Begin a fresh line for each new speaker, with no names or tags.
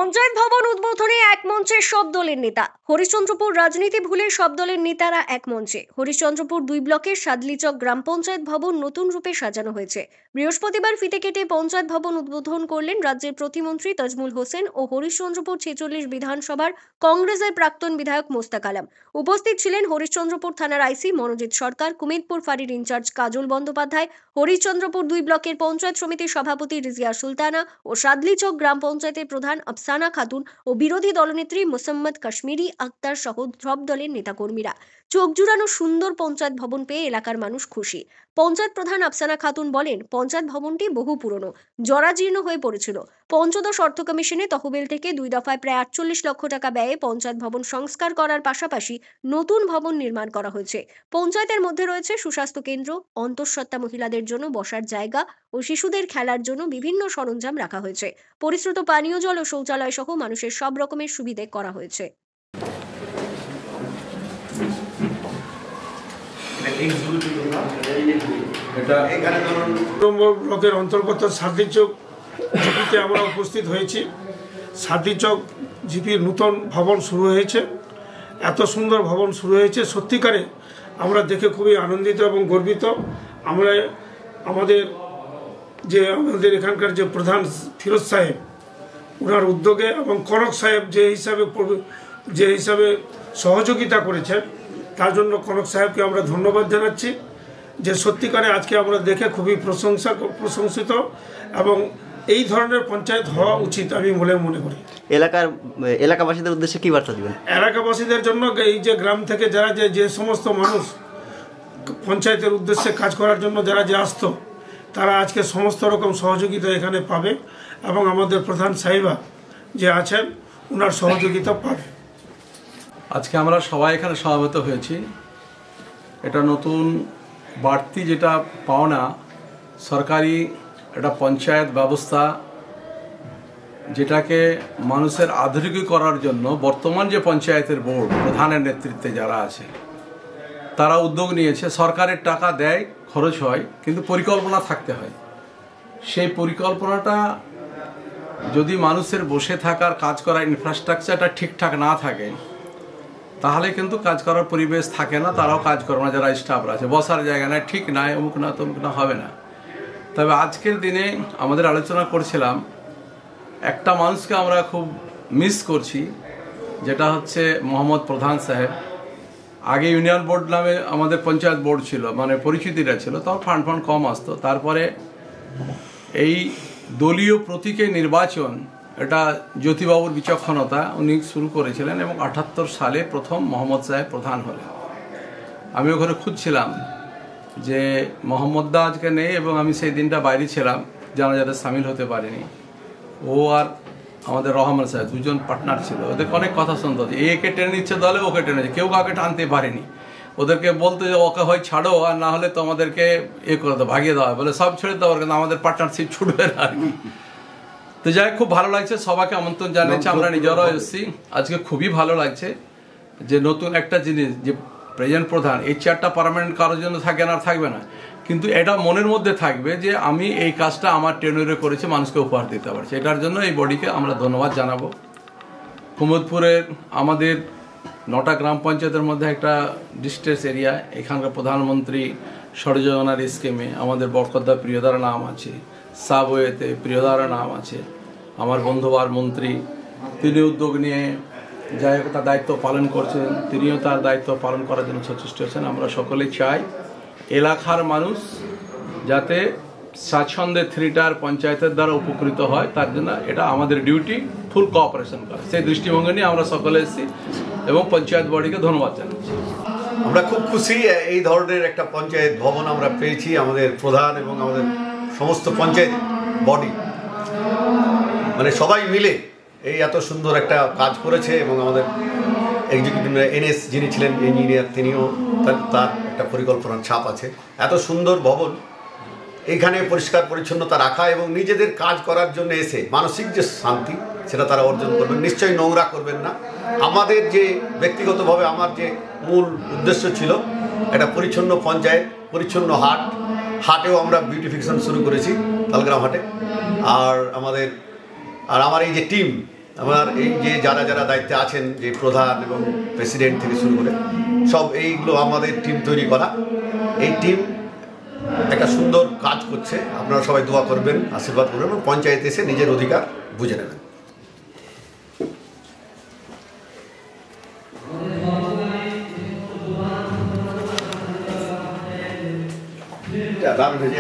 পঞ্চায়েত ভবন উদ্বোধনে এক মঞ্চে সব দলের নেতা। হরিশ্চন্দ্রপুর রাজনীতি ভুলে সব দলের নেতারা এক মঞ্চে। হরিশ্চন্দ্রপুর ২ ব্লকের সাদলিচক গ্রাম পঞ্চায়েত ভবন নতুন রূপে সাজানো হয়েছে। বৃহস্পতিবার ফিতে কেটে পঞ্চায়েত ভবন উদ্বোধন করলেন রাজ্যের প্রতিমন্ত্রী তাজমুল হোসেন ও হরিশ্চন্দ্রপুর ৪৬ বিধানসভার কংগ্রেসের প্রাক্তন বিধায়ক মোস্তাক আলম। উপস্থিত ছিলেন হরিশ্চন্দ্রপুর থানার আইসি মনোজিৎ সরকার, কুমিদপুর ফাঁড়ির ইনচার্জ কাজল বন্দ্যোপাধ্যায়, হরিশ্চন্দ্রপুর ২ ব্লকের পঞ্চায়েত সমিতির সভাপতি রিজিয়া সুলতানা ও সাদলিচক গ্রাম পঞ্চায়েতের প্রধান আফসানা খাতুন ও বিরোধী দলনেত্রী মোসাম্মদ কাশ্মীরি আক্তার সহ সব দলের নেতাকর্মীরা। চোখ জুড়ানো সুন্দর পঞ্চায়েত ভবন পেয়ে এলাকার মানুষ খুশি। পঞ্চায়েত প্রধান আফসানা খাতুন বলেন, পঞ্চায়েত ভবনটি বহু পুরনো, জরাজীর্ণ হয়ে পড়েছিল। পঞ্চদশ অর্থ কমিশনে তহবিল থেকে ২ দফায় প্রায় ৪৮ লক্ষ টাকা ব্যয়ে পঞ্চায়েত ভবন সংস্কার করার পাশাপাশি নতুন ভবন নির্মাণ করা হয়েছে। পঞ্চায়েতের মধ্যে রয়েছে সুস্বাস্থ্য কেন্দ্র, অন্তঃসত্ত্বা মহিলাদের জন্য বসার জায়গা ও শিশুদের খেলার জন্য বিভিন্ন সরঞ্জাম রাখা হয়েছে। পরিশ্রুত পানীয় জল ও শৌচালয় সহ মানুষের সব রকমের সুবিধে করা হয়েছে।
ব্লকের অন্তর্গত সাদলিচক জিপিতে আমরা উপস্থিত হয়েছি। সাদলিচক জিপির নতুন ভবন শুরু হয়েছে। এত সুন্দর ভবন শুরু হয়েছে, সত্যিকারে আমরা দেখে খুবই আনন্দিত এবং গর্বিত। আমরা আমাদের এখানকার যে প্রধান ফিরোজ সাহেব, ওনার উদ্যোগে এবং কনক সাহেব যে হিসাবে সহযোগিতা করেছেন, তার জন্য কনক সাহেবকে আমরা ধন্যবাদ জানাচ্ছি। যে সত্যিকারে আজকে আমরা দেখে খুবই প্রশংসিত এবং এই ধরনের পঞ্চায়েত হওয়া উচিত আমি মনে করি।
এলাকাবাসীদের উদ্দেশ্যে কি বার্তা দিবেন?
এলাকাবাসীদের জন্য এই যে গ্রাম থেকে যারা যে সমস্ত মানুষ পঞ্চায়েতের উদ্দেশ্যে কাজ করার জন্য যারা আসতো, তারা আজকে সমস্ত রকম সহযোগিতা এখানে পাবে এবং আমাদের প্রধান সাহেবা যে আছেন ওনার সহযোগিতা পাবে।
আজকে আমরা সবাই এখানে সমবেত হয়েছি। এটা নতুন বাড়তি যেটা পাওনা, সরকারি একটা পঞ্চায়েত ব্যবস্থা যেটাকে মানুষের আধুনিক করার জন্য বর্তমান যে পঞ্চায়েতের বোর্ড প্রধানের নেতৃত্বে যারা আছে তারা উদ্যোগ নিয়েছে। সরকারের টাকা দেয়, খরচ হয়, কিন্তু পরিকল্পনা থাকতে হয়। সেই পরিকল্পনাটা যদি মানুষের বসে থাকার কাজ করার ইনফ্রাস্ট্রাকচারটা ঠিকঠাক না থাকে তাহলে কিন্তু কাজ করার পরিবেশ থাকে না, তারাও কাজ করে না। যারা স্টাফরা আছে বসার জায়গা নাই, ঠিক নাই, অমুক না তমুক না, হবে না। তবে আজকের দিনে আমাদের আলোচনা করছিলাম, একটা মানুষকে আমরা খুব মিস করছি, যেটা হচ্ছে মোহাম্মদ প্রধান সাহেব। আগে ইউনিয়ন বোর্ড নামে আমাদের পঞ্চায়েত বোর্ড ছিল, মানে পরিচিতিটা ছিল, তখন ফান্ড কম আসতো। তারপরে এই দলীয় প্রতীকে নির্বাচন, এটা জ্যোতিবাবুর বিচক্ষণতা, উনি শুরু করেছিলেন এবং ৭৮ সালে প্রথম মোহাম্মদ সাহেব প্রধান হলেন। আমি ওখানে খুঁজছিলাম যে মোহাম্মদ দা আজকে নেই এবং আমি সেই দিনটা বাইরে ছিলাম, জানাজাতে সামিল হতে পারিনি। ও আর আমাদের রহমান সাহেব দুজন পার্টনার ছিল, ওদেরকে অনেক কথা শুনতে হচ্ছে, একে টেনে নিচ্ছে দলে, ওকে টেনেছে, কেউ কাউকে টানতে পারেনি। ওদেরকে বলতে যে ওকে হয় ছাড়ো, আর না হলে তো আমাদেরকে করে দাও, ভাগিয়ে দেওয়া হয়, বলে সব ছেড়ে দেওয়ার, কিন্তু আমাদের পার্টনারশিপ ছুটবে না আর কি। তো যাই, খুব ভালো লাগছে, সবাইকে আমন্ত্রণ জানিয়েছি, আমরা নিজেরাও এসেছি। আজকে খুবই ভালো লাগছে যে নতুন একটা জিনিস, যে প্রেজেন্ট প্রধান, এই চেয়ারটা পার্মানেন্ট কারোর জন্য থাকে না, আর থাকবে না, কিন্তু এটা মনের মধ্যে থাকবে যে আমি এই কাজটা আমার টেনুরে করেছি, মানুষকে উপহার দিতে পারছি। এটার জন্য এই বডিকে আমরা ধন্যবাদ জানাবো। কুমুদপুরের আমাদের ৯টা গ্রাম পঞ্চায়েতের মধ্যে একটা ডিস্ট্রেস এরিয়া, এখানকার প্রধানমন্ত্রী সরযোজনার স্কিমে আমাদের বরকতদা প্রিয়দার নাম আছে, সাবওয়েতে প্রিয়দার নাম আছে, আমার বন্ধুবার মন্ত্রী, তিনি উদ্যোগ নিয়ে যাই হোক তার দায়িত্ব পালন করছেন, তিনিও তার দায়িত্ব পালন করার জন্য সচেষ্ট হচ্ছেন। আমরা সকলেই চাই এলাকার মানুষ যাতে স্বাচ্ছন্দ্যে 3টার পঞ্চায়েতের দ্বারা উপকৃত হয়, তার জন্য এটা আমাদের ডিউটি, ফুল কোঅপারেশন করে। সেই দৃষ্টিভঙ্গি নিয়ে আমরা সকলে এসেছি এবং পঞ্চায়েত বডিকে ধন্যবাদ জানাচ্ছি।
আমরা খুব খুশি এই ধরনের একটা পঞ্চায়েত ভবন আমরা পেয়েছি। আমাদের প্রধান এবং আমাদের সমস্ত পঞ্চায়েত বডি, মানে সবাই মিলে এই এত সুন্দর একটা কাজ করেছে এবং আমাদের এক্সিকিউটিভ NS যিনি ছিলেন ইঞ্জিনিয়ার, তিনিও তার একটা পরিকল্পনার ছাপ আছে। এত সুন্দর ভবন, এইখানে পরিষ্কার পরিচ্ছন্নতা রাখা এবং নিজেদের কাজ করার জন্য এসে মানসিক যে শান্তি সেটা তারা অর্জন করবেন। নিশ্চয়ই নোংরা করবেন না। আমাদের যে ব্যক্তিগতভাবে আমার যে মূল উদ্দেশ্য ছিল একটা পরিচ্ছন্ন পঞ্চায়েত, পরিচ্ছন্ন হাটেও আমরা বিউটিফিকেশন শুরু করেছি তালগ্রাম হাটে। আর আমার এই যে টিম আমার এই যে যারা যারা দায়িত্বে আছেন, যে প্রধান এবং প্রেসিডেন্ট থেকে শুরু করে সব এইগুলো আমাদের টিম তৈরি করা। এই টিম একটা সুন্দর কাজ করছে, আপনারা সবাই দোয়া করবেন, আশীর্বাদ করবেন এবং পঞ্চায়েতে এসে নিজের অধিকার বুঝে নেবেন। দারুণ হয়েছে।